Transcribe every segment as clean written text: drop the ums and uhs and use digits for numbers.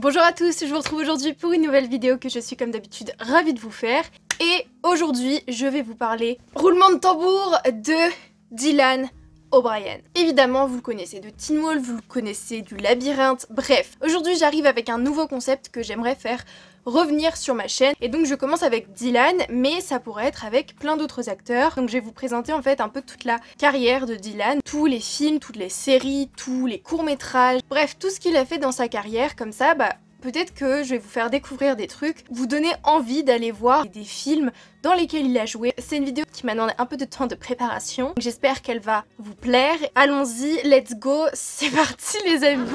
Bonjour à tous, je vous retrouve aujourd'hui pour une nouvelle vidéo que je suis comme d'habitude ravie de vous faire. Et aujourd'hui, je vais vous parler, roulement de tambour, de Dylan O'Brien. Évidemment, vous le connaissez de Teen Wolf, vous le connaissez du Labyrinthe, bref. Aujourd'hui, j'arrive avec un nouveau concept que j'aimerais faire revenir sur ma chaîne. Et donc je commence avec Dylan, mais ça pourrait être avec plein d'autres acteurs. Donc je vais vous présenter en fait un peu toute la carrière de Dylan, tous les films, toutes les séries, tous les courts-métrages, bref, tout ce qu'il a fait dans sa carrière, comme ça, peut-être que je vais vous faire découvrir des trucs, vous donner envie d'aller voir des films dans lesquels il a joué. C'est une vidéo qui m'a demandé un peu de temps de préparation. J'espère qu'elle va vous plaire. Allons-y, let's go, c'est parti les amis.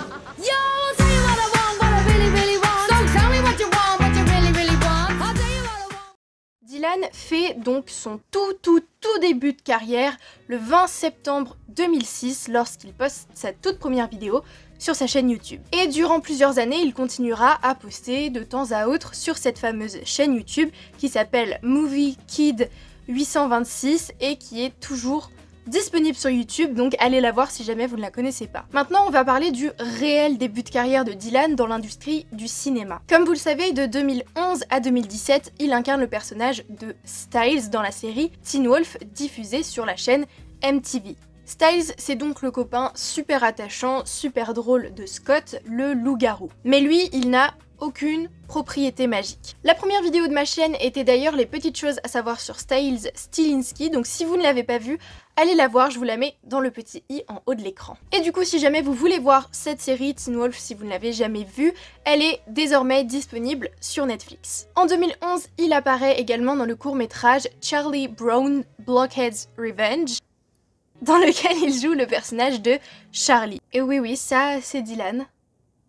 Dylan fait donc son tout début de carrière le 20 septembre 2006 lorsqu'il poste sa toute première vidéo sur sa chaîne YouTube. Et durant plusieurs années, il continuera à poster de temps à autre sur cette fameuse chaîne YouTube qui s'appelle Movie Kid 826 et qui est toujours disponible sur YouTube, donc allez la voir si jamais vous ne la connaissez pas. Maintenant, on va parler du réel début de carrière de Dylan dans l'industrie du cinéma. Comme vous le savez, de 2011 à 2017, il incarne le personnage de Styles dans la série Teen Wolf diffusée sur la chaîne MTV. Styles, c'est donc le copain super attachant, super drôle de Scott, le loup-garou. Mais lui, il n'a aucune propriété magique. La première vidéo de ma chaîne était d'ailleurs les petites choses à savoir sur Styles Stilinski, donc si vous ne l'avez pas vue, allez la voir, je vous la mets dans le petit i en haut de l'écran. Et du coup, si jamais vous voulez voir cette série Teen Wolf, si vous ne l'avez jamais vue, elle est désormais disponible sur Netflix. En 2011, il apparaît également dans le court-métrage Charlie Brown Blockhead's Revenge, dans lequel il joue le personnage de Charlie. Et oui, ça c'est Dylan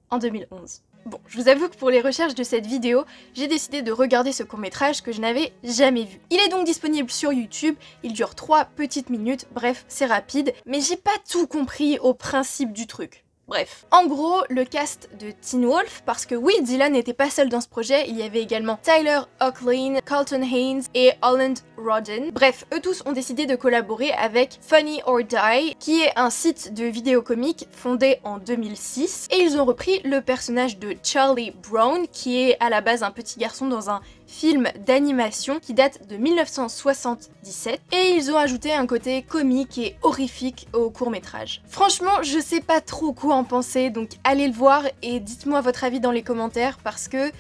en 2011. Bon, je vous avoue que pour les recherches de cette vidéo, j'ai décidé de regarder ce court-métrage que je n'avais jamais vu. Il est donc disponible sur YouTube, il dure 3 petites minutes, bref, c'est rapide, mais j'ai pas tout compris au principe du truc. Bref. En gros, le cast de Teen Wolf, parce que oui, Dylan n'était pas seul dans ce projet, il y avait également Tyler Hoechlin, Carlton Haynes et Holland Roden. Bref, eux tous ont décidé de collaborer avec Funny or Die, qui est un site de vidéos comiques fondé en 2006. Et ils ont repris le personnage de Charlie Brown, qui est à la base un petit garçon dans un film d'animation qui date de 1977. Et ils ont ajouté un côté comique et horrifique au court-métrage. Franchement, je sais pas trop quoi en penser, donc allez le voir et dites-moi votre avis dans les commentaires parce que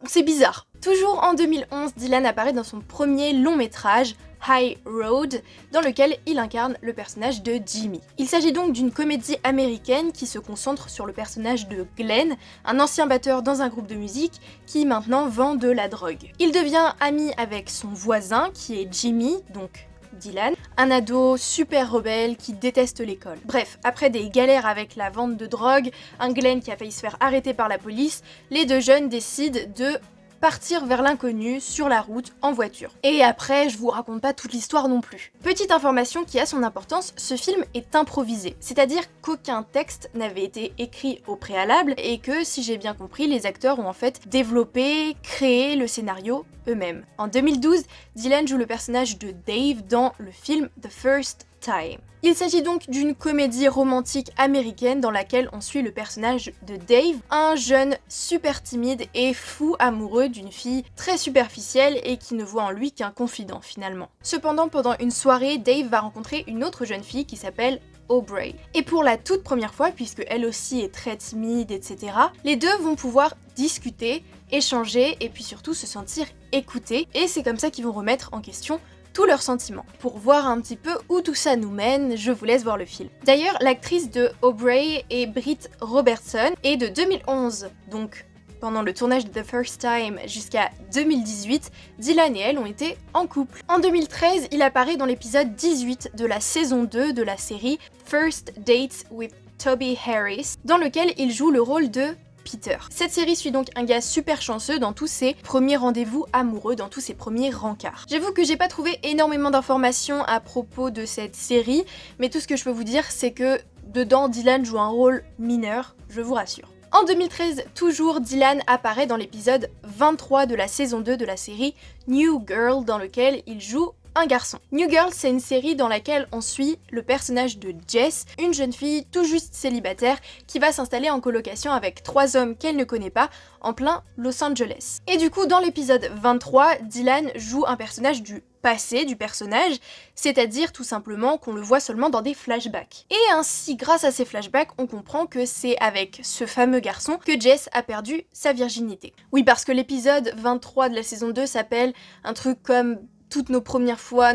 c'est bizarre. Toujours en 2011, Dylan apparaît dans son premier long métrage, High Road, dans lequel il incarne le personnage de Jimmy. Il s'agit donc d'une comédie américaine qui se concentre sur le personnage de Glenn, un ancien batteur dans un groupe de musique qui maintenant vend de la drogue. Il devient ami avec son voisin qui est Jimmy, donc Dylan, un ado super rebelle qui déteste l'école. Bref, après des galères avec la vente de drogue, un Glenn qui a failli se faire arrêter par la police, les deux jeunes décident de partir vers l'inconnu sur la route en voiture. Et après, je vous raconte pas toute l'histoire non plus. Petite information qui a son importance, ce film est improvisé, c'est-à-dire qu'aucun texte n'avait été écrit au préalable et que, si j'ai bien compris, les acteurs ont en fait développé, créé le scénario eux-mêmes. En 2012, Dylan joue le personnage de Dave dans le film The First Time. Il s'agit donc d'une comédie romantique américaine dans laquelle on suit le personnage de Dave, un jeune super timide et fou amoureux d'une fille très superficielle et qui ne voit en lui qu'un confident finalement. Cependant, pendant une soirée, Dave va rencontrer une autre jeune fille qui s'appelle Aubrey. Et pour la toute première fois, puisque elle aussi est très timide, etc., les deux vont pouvoir discuter, échanger et puis surtout se sentir écoutés. Et c'est comme ça qu'ils vont remettre en question tous leurs sentiments. Pour voir un petit peu où tout ça nous mène, je vous laisse voir le film. D'ailleurs, l'actrice de Aubrey est Britt Robertson et de 2011, donc pendant le tournage de The First Time jusqu'à 2018, Dylan et elle ont été en couple. En 2013, il apparaît dans l'épisode 18 de la saison 2 de la série First Dates with Toby Harris, dans lequel il joue le rôle de Peter. Cette série suit donc un gars super chanceux dans tous ses premiers rendez-vous amoureux, dans tous ses premiers rencarts. J'avoue que j'ai pas trouvé énormément d'informations à propos de cette série, mais tout ce que je peux vous dire, c'est que dedans, Dylan joue un rôle mineur, je vous rassure. En 2013, toujours, Dylan apparaît dans l'épisode 23 de la saison 2 de la série New Girl, dans lequel il joue un garçon. New Girl, c'est une série dans laquelle on suit le personnage de Jess, une jeune fille tout juste célibataire qui va s'installer en colocation avec 3 hommes qu'elle ne connaît pas en plein Los Angeles. Et du coup, dans l'épisode 23, Dylan joue un personnage du passé du personnage, c'est-à-dire tout simplement qu'on le voit seulement dans des flashbacks. Et ainsi, grâce à ces flashbacks, on comprend que c'est avec ce fameux garçon que Jess a perdu sa virginité. Oui, parce que l'épisode 23 de la saison 2 s'appelle un truc comme toutes nos premières fois,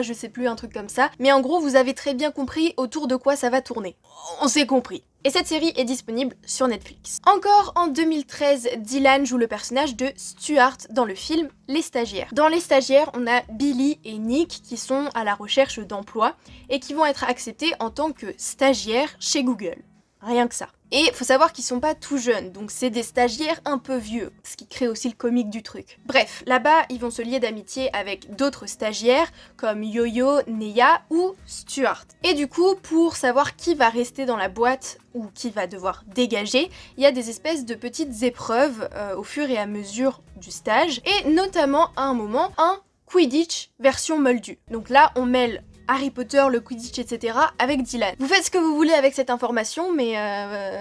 je sais plus, un truc comme ça. Mais en gros, vous avez très bien compris autour de quoi ça va tourner. On s'est compris. Et cette série est disponible sur Netflix. Encore en 2013, Dylan joue le personnage de Stuart dans le film Les Stagiaires. Dans Les Stagiaires, on a Billy et Nick qui sont à la recherche d'emploi et qui vont être acceptés en tant que stagiaires chez Google. Rien que ça. Et faut savoir qu'ils sont pas tout jeunes, donc c'est des stagiaires un peu vieux, ce qui crée aussi le comique du truc. Bref, là-bas, ils vont se lier d'amitié avec d'autres stagiaires, comme Yo-Yo, Neya ou Stuart. Et du coup, pour savoir qui va rester dans la boîte ou qui va devoir dégager, il y a des espèces de petites épreuves au fur et à mesure du stage, et notamment à un moment, un Quidditch version Moldu. Donc là, on mêle Harry Potter, le Quidditch, etc. avec Dylan. Vous faites ce que vous voulez avec cette information, mais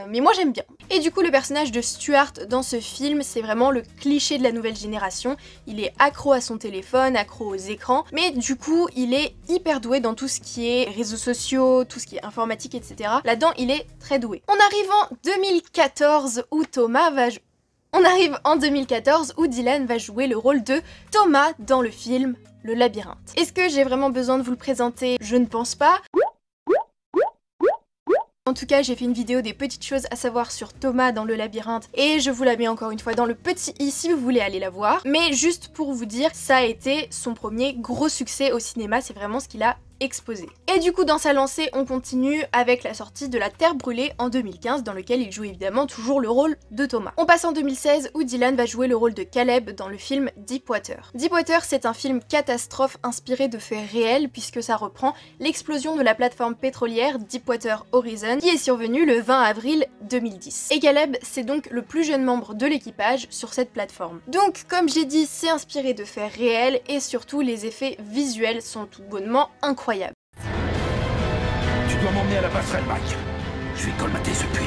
moi j'aime bien. Et du coup, le personnage de Stuart dans ce film, c'est vraiment le cliché de la nouvelle génération. Il est accro à son téléphone, accro aux écrans, mais du coup, il est hyper doué dans tout ce qui est réseaux sociaux, tout ce qui est informatique, etc. Là-dedans, il est très doué. On arrive en 2014 où en 2014 où Dylan va jouer le rôle de Thomas dans le film Le Labyrinthe. Est-ce que j'ai vraiment besoin de vous le présenter? Je ne pense pas. En tout cas, j'ai fait une vidéo des petites choses à savoir sur Thomas dans Le Labyrinthe et je vous la mets encore une fois dans le petit i si vous voulez aller la voir. Mais juste pour vous dire, ça a été son premier gros succès au cinéma, c'est vraiment ce qu'il a exposé. Et du coup, dans sa lancée, on continue avec la sortie de La Terre Brûlée en 2015, dans lequel il joue évidemment toujours le rôle de Thomas. On passe en 2016 où Dylan va jouer le rôle de Caleb dans le film Deepwater. Deepwater, c'est un film catastrophe inspiré de faits réels puisque ça reprend l'explosion de la plateforme pétrolière Deepwater Horizon qui est survenue le 20 avril 2010. Et Caleb, c'est donc le plus jeune membre de l'équipage sur cette plateforme. Donc, comme j'ai dit, c'est inspiré de faits réels et surtout les effets visuels sont tout bonnement incroyables. Tu dois m'emmener à la passerelle, Mike. Je vais colmater ce puits.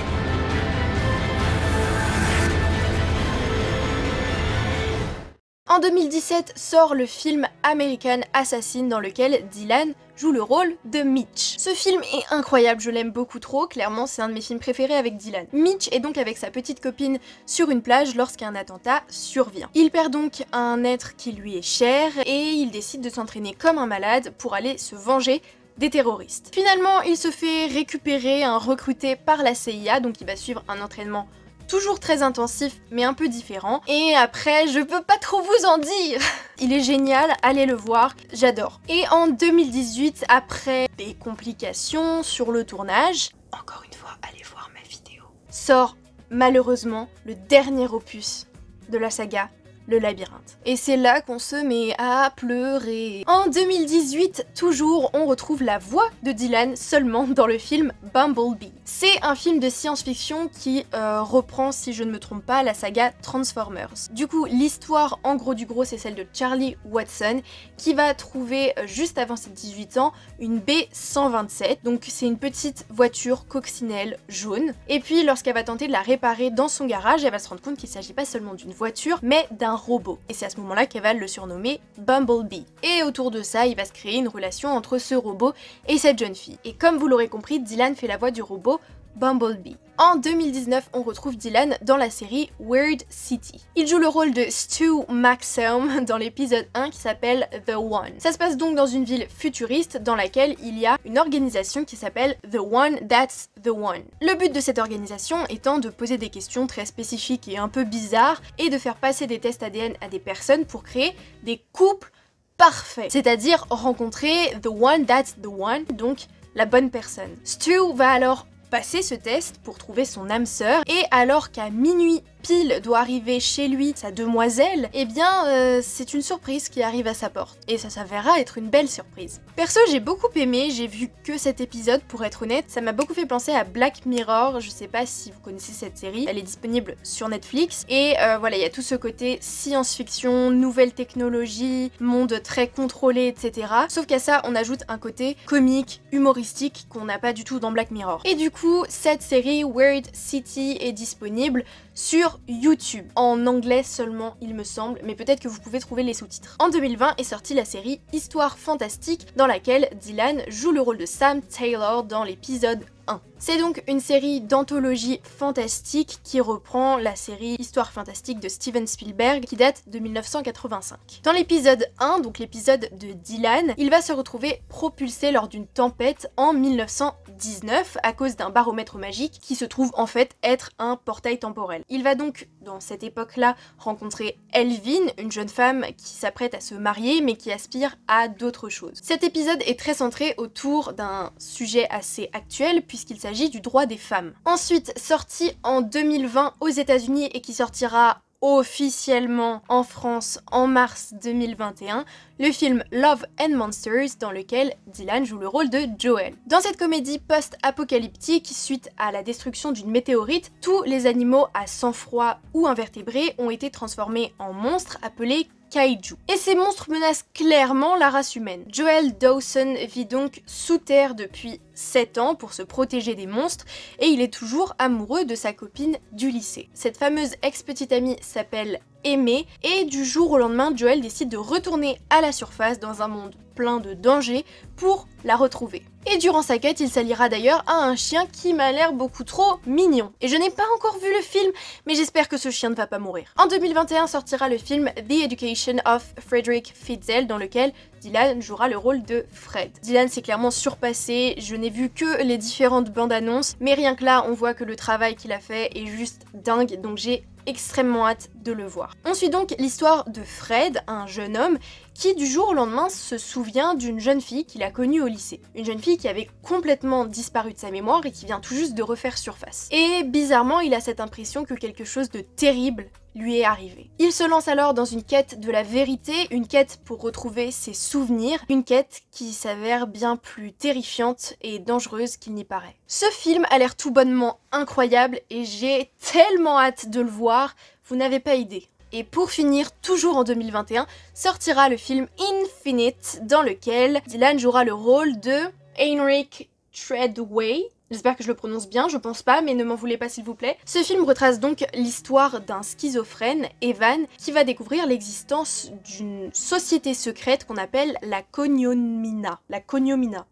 En 2017 sort le film American Assassin dans lequel Dylan joue le rôle de Mitch. Ce film est incroyable, je l'aime beaucoup trop, clairement c'est un de mes films préférés avec Dylan. Mitch est donc avec sa petite copine sur une plage lorsqu'un attentat survient. Il perd donc un être qui lui est cher et il décide de s'entraîner comme un malade pour aller se venger des terroristes. Finalement, il se fait récupérer, recruté par la CIA, donc il va suivre un entraînement toujours très intensif mais un peu différent. Et après, je peux pas trop vous en dire. Il est génial, allez le voir, j'adore. Et en 2018, après des complications sur le tournage, encore une fois, allez voir ma vidéo, sort malheureusement le dernier opus de la saga Le Labyrinthe. Et c'est là qu'on se met à pleurer. En 2018, toujours, on retrouve la voix de Dylan seulement dans le film Bumblebee. C'est un film de science-fiction qui reprend, si je ne me trompe pas, la saga Transformers. Du coup, l'histoire, en gros du gros, c'est celle de Charlie Watson, qui va trouver, juste avant ses 18 ans, une B127. Donc c'est une petite voiture coccinelle jaune. Et puis, lorsqu'elle va tenter de la réparer dans son garage, elle va se rendre compte qu'il ne s'agit pas seulement d'une voiture, mais d'un robot. Et c'est à ce moment-là qu'elle va le surnommer Bumblebee. Et autour de ça, il va se créer une relation entre ce robot et cette jeune fille. Et comme vous l'aurez compris, Dylan fait la voix du robot Bumblebee. En 2019, on retrouve Dylan dans la série Weird City. Il joue le rôle de Stu Maxum dans l'épisode 1 qui s'appelle The One. Ça se passe donc dans une ville futuriste dans laquelle il y a une organisation qui s'appelle The One That's The One. Le but de cette organisation étant de poser des questions très spécifiques et un peu bizarres et de faire passer des tests ADN à des personnes pour créer des couples parfaits. C'est-à-dire rencontrer The One That's The One, donc la bonne personne. Stu va alors passer ce test pour trouver son âme sœur et alors qu'à minuit Peel doit arriver chez lui, sa demoiselle, eh bien c'est une surprise qui arrive à sa porte. Et ça s'avérera être une belle surprise. Perso, j'ai beaucoup aimé, j'ai vu que cet épisode pour être honnête, ça m'a beaucoup fait penser à Black Mirror, je sais pas si vous connaissez cette série, elle est disponible sur Netflix, et voilà, il y a tout ce côté science-fiction, nouvelle technologie, monde très contrôlé, etc. Sauf qu'à ça, on ajoute un côté comique, humoristique, qu'on n'a pas du tout dans Black Mirror. Et du coup, cette série Weird City est disponible sur YouTube, en anglais seulement il me semble, mais peut-être que vous pouvez trouver les sous-titres. En 2020 est sortie la série Histoire fantastique, dans laquelle Dylan joue le rôle de Sam Taylor dans l'épisode 1. C'est donc une série d'anthologie fantastique qui reprend la série Histoire fantastique de Steven Spielberg qui date de 1985. Dans l'épisode 1, donc l'épisode de Dylan, il va se retrouver propulsé lors d'une tempête en 1919 à cause d'un baromètre magique qui se trouve en fait être un portail temporel. Il va donc, dans cette époque-là, rencontrer Elvin, une jeune femme qui s'apprête à se marier mais qui aspire à d'autres choses. Cet épisode est très centré autour d'un sujet assez actuel puisqu'il s'agit du droit des femmes. Ensuite, sorti en 2020 aux États-Unis et qui sortira officiellement en France en mars 2021, le film Love and Monsters dans lequel Dylan joue le rôle de Joel. Dans cette comédie post-apocalyptique, suite à la destruction d'une météorite, tous les animaux à sang froid ou invertébrés ont été transformés en monstres appelés kaiju. Et ces monstres menacent clairement la race humaine. Joel Dawson vit donc sous terre depuis 7 ans pour se protéger des monstres et il est toujours amoureux de sa copine du lycée. Cette fameuse ex-petite amie s'appelle Aimée et du jour au lendemain, Joel décide de retourner à la surface dans un monde plein de dangers pour la retrouver. Et durant sa quête, il s'alliera d'ailleurs à un chien qui m'a l'air beaucoup trop mignon. Et je n'ai pas encore vu le film, mais j'espère que ce chien ne va pas mourir. En 2021 sortira le film The Education of Frederick Fitzel, dans lequel Dylan jouera le rôle de Fred. Dylan s'est clairement surpassé, je n'ai vu que les différentes bandes annonces, mais rien que là, on voit que le travail qu'il a fait est juste dingue, donc j'ai extrêmement hâte de le voir. On suit donc l'histoire de Fred, un jeune homme qui du jour au lendemain se souvient d'une jeune fille qu'il a connue au lycée. Une jeune fille qui avait complètement disparu de sa mémoire et qui vient tout juste de refaire surface. Et bizarrement, il a cette impression que quelque chose de terrible lui est arrivé. Il se lance alors dans une quête de la vérité, une quête pour retrouver ses souvenirs, une quête qui s'avère bien plus terrifiante et dangereuse qu'il n'y paraît. Ce film a l'air tout bonnement incroyable et j'ai tellement hâte de le voir, vous n'avez pas idée. Et pour finir, toujours en 2021, sortira le film Infinite, dans lequel Dylan jouera le rôle de Heinrich Treadway. J'espère que je le prononce bien, je pense pas, mais ne m'en voulez pas s'il vous plaît. Ce film retrace donc l'histoire d'un schizophrène, Evan, qui va découvrir l'existence d'une société secrète qu'on appelle la Cognomina. La Cognomina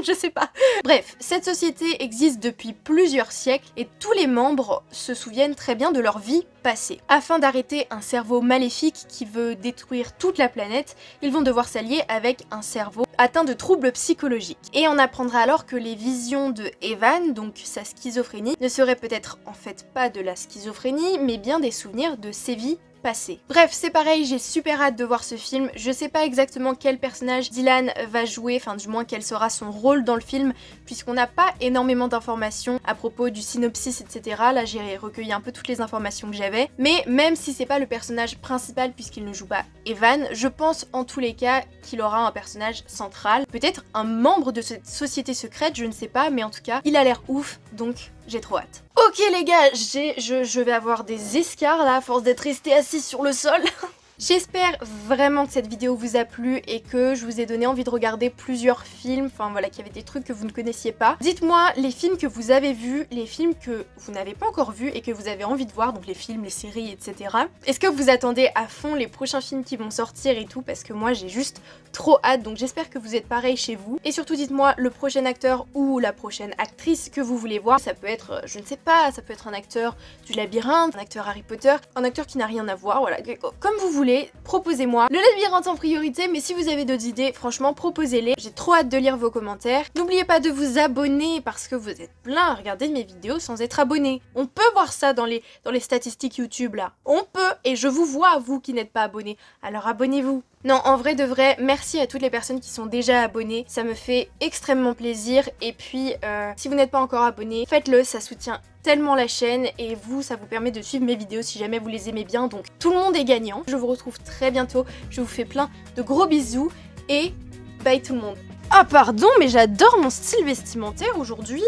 je sais pas. Bref, cette société existe depuis plusieurs siècles et tous les membres se souviennent très bien de leur vie passée. Afin d'arrêter un cerveau maléfique qui veut détruire toute la planète, ils vont devoir s'allier avec un cerveau atteint de troubles psychologiques. Et on apprendra alors que les visions de Evan, donc sa schizophrénie, ne seraient peut-être en fait pas de la schizophrénie, mais bien des souvenirs de ses vies passées. Bref, c'est pareil, j'ai super hâte de voir ce film. Je sais pas exactement quel personnage Dylan va jouer, enfin du moins quel sera son rôle dans le film, puisqu'on n'a pas énormément d'informations à propos du synopsis, etc. Là, j'ai recueilli un peu toutes les informations que j'avais. Mais même si c'est pas le personnage principal, puisqu'il ne joue pas Evan, je pense en tous les cas qu'il aura un personnage central. Peut-être un membre de cette société secrète, je ne sais pas, mais en tout cas, il a l'air ouf, donc j'ai trop hâte. Ok les gars, je vais avoir des escarres là à force d'être resté assis sur le sol. J'espère vraiment que cette vidéo vous a plu et que je vous ai donné envie de regarder plusieurs films, enfin voilà, qu'il y avait des trucs que vous ne connaissiez pas. Dites-moi les films que vous avez vus, les films que vous n'avez pas encore vus et que vous avez envie de voir, donc les films, les séries, etc. Est-ce que vous attendez à fond les prochains films qui vont sortir et tout, parce que moi j'ai juste trop hâte, donc j'espère que vous êtes pareil chez vous. Et surtout dites-moi le prochain acteur ou la prochaine actrice que vous voulez voir. Ça peut être, je ne sais pas, ça peut être un acteur du Labyrinthe, un acteur Harry Potter, un acteur qui n'a rien à voir, voilà, comme vous voulez. Proposez-moi le Labyrinthe en priorité, mais si vous avez d'autres idées, franchement proposez-les. J'ai trop hâte de lire vos commentaires. N'oubliez pas de vous abonner parce que vous êtes plein à regarder mes vidéos sans être abonné. On peut voir ça dans les statistiques YouTube là. On peut, et je vous vois vous qui n'êtes pas abonnés. Alors abonnez-vous. Non, en vrai de vrai, merci à toutes les personnes qui sont déjà abonnées, ça me fait extrêmement plaisir. Et puis, si vous n'êtes pas encore abonné, faites-le, ça soutient tellement la chaîne et vous, ça vous permet de suivre mes vidéos si jamais vous les aimez bien. Donc tout le monde est gagnant. Je vous retrouve très bientôt, je vous fais plein de gros bisous et bye tout le monde. Ah pardon, mais j'adore mon style vestimentaire aujourd'hui.